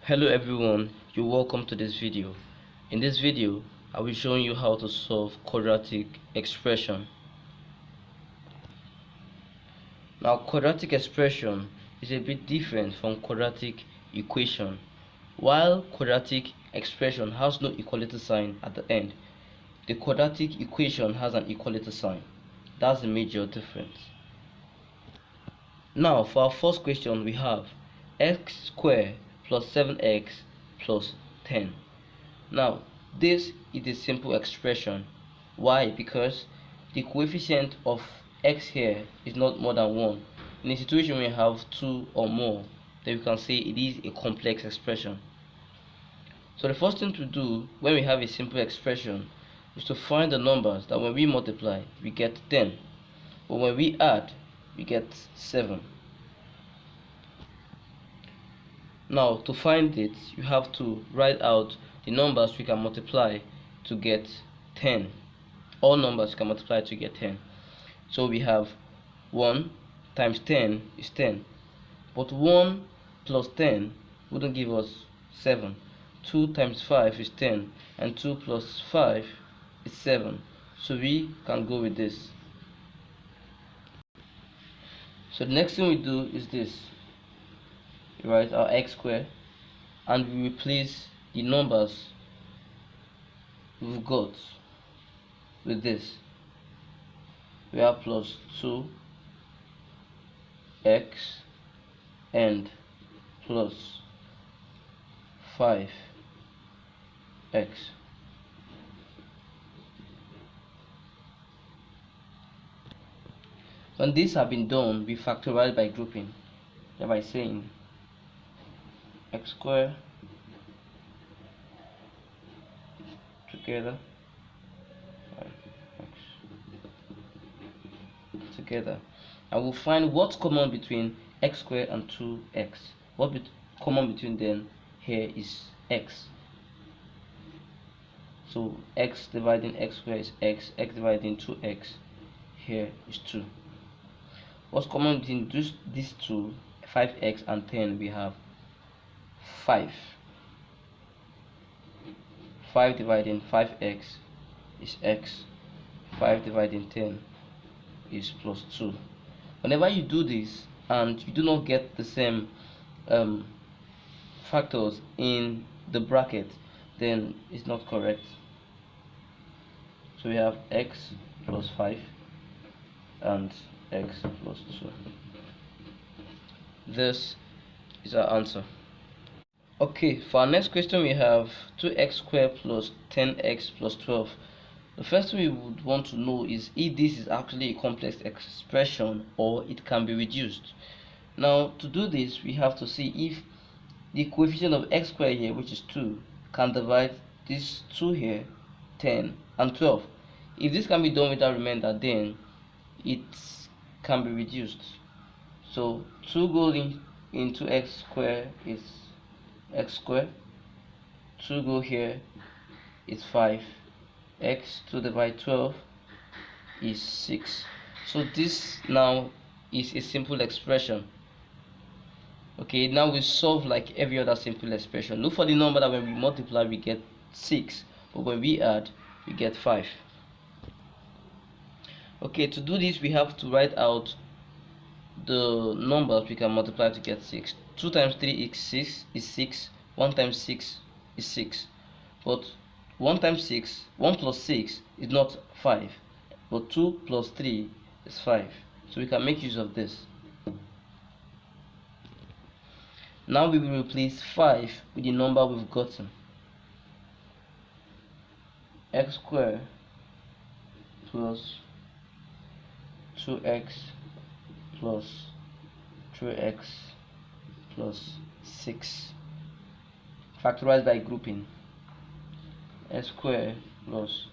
Hello everyone, you're welcome to this video. In this video, I will show you how to solve quadratic expression. Now, quadratic expression is a bit different from quadratic equation. While quadratic expression has no equality sign at the end, the quadratic equation has an equality sign. That's the major difference. Now, for our first question, we have x squared plus 7x plus 10. Now, this is a simple expression. Why? Because the coefficient of x here is not more than 1. In a situation where you have 2 or more, then we can say it is a complex expression. So the first thing to do when we have a simple expression is to find the numbers that when we multiply, we get 10. But when we add, we get 7. Now, to find it, you have to write out the numbers we can multiply to get 10. All numbers you can multiply to get 10. So we have 1 times 10 is 10. But 1 plus 10 wouldn't give us 7. 2 times 5 is 10. And 2 plus 5 is 7. So we can go with this. So the next thing we do is this. We write our x squared and we replace the numbers we've got with this. We have plus 2x and plus 5x. When these have been done, we factorize by grouping, thereby saying x squared together and we'll find what's common between x squared and 2x. What's common between them here is x. So x dividing x squared is x dividing 2x here is 2. What's common between these two, 5x and 10, we have 5. 5 dividing 5x is x. 5 dividing 10 is plus 2. Whenever you do this and you do not get the same factors in the bracket, then it's not correct. So we have x plus 5 and x plus 2. This is our answer. Okay, for our next question we have 2x squared plus 10x plus 12. The first thing we would want to know is if this is actually a complex expression or it can be reduced. Now, to do this, we have to see if the coefficient of x squared here, which is 2, can divide this 2 here, 10, and 12. If this can be done without remainder, then it can be reduced. So 2 going into x squared is x squared. 2 go here is 5. X to divide 12 is 6. So this now is a simple expression. Okay, now we solve like every other simple expression. Look for the number that when we multiply we get 6, but when we add we get 5. Okay, to do this we have to write out the numbers we can multiply to get 6. 2 times 3 is 6. 1 times 6 is 6. But 1 times 6, 1 plus 6 is not 5, but 2 plus 3 is 5. So we can make use of this. Now we will replace 5 with the number we've gotten. X squared plus 2x plus 3x plus 6. Factorize by grouping. X squared plus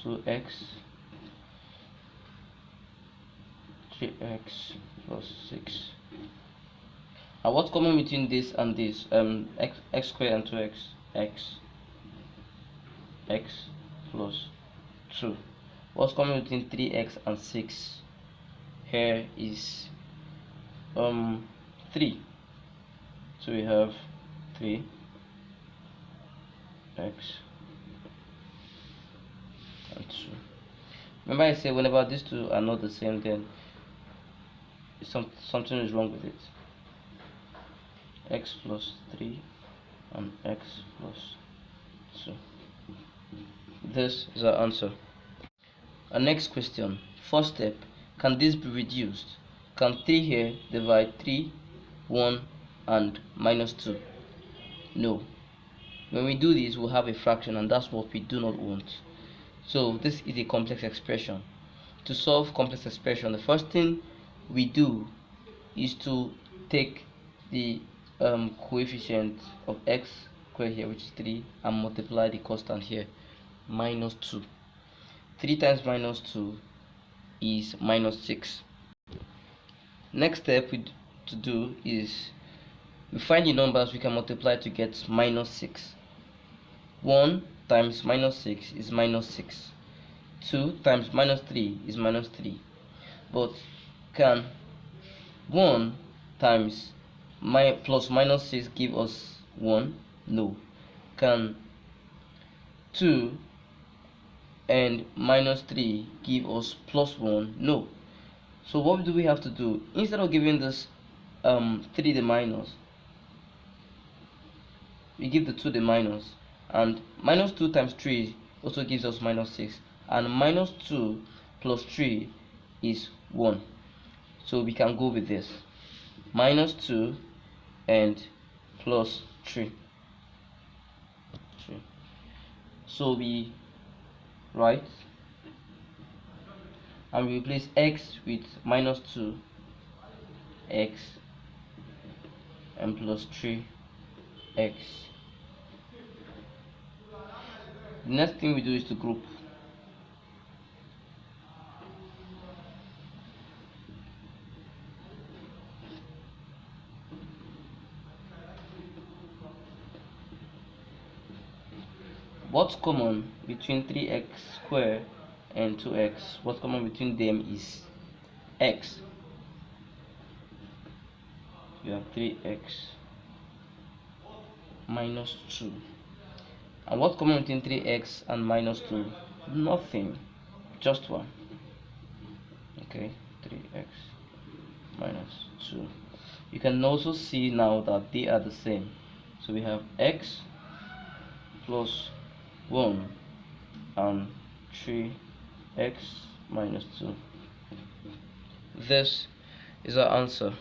2x 3x plus 6. And what's common between this and this? X squared and 2x, x plus 2. What's common between 3x and 6? Here is 3. So we have 3 x and 2. Remember I said whenever these two are not the same, then something is wrong with it. X plus 3 and x plus 2. This is our answer. Our next question. First step. Can this be reduced? Can 3 here divide 3, 1 and minus 2? No. When we do this, we'll have a fraction, and that's what we do not want. So this is a complex expression. To solve complex expression, the first thing we do is to take the coefficient of x squared here, which is 3, and multiply the constant here, minus 2. 3 times minus 2 is minus 6. Next step to do is we find the numbers we can multiply to get minus 6. 1 times minus 6 is minus 6. 2 times minus 3 is minus 3. But can 1 times plus minus 6 give us 1? No. Can 2 and minus 3 give us plus 1? No. So what do we have to do? Instead of giving this 3 the minus, we give the 2 the minus, and minus 2 times 3 also gives us minus 6, and minus 2 plus 3 is 1. So we can go with this, minus 2 and plus 3. So we write and we replace x with minus 2, x and plus 3, x. The next thing we do is to group. What's common between 3x squared and 2x? What's common between them is x. We have 3x minus 2. And what's common between 3x and minus 2? Nothing, just 1. Okay, 3x minus 2. You can also see now that they are the same. So we have x plus 1 and 3x minus 2. This is our answer.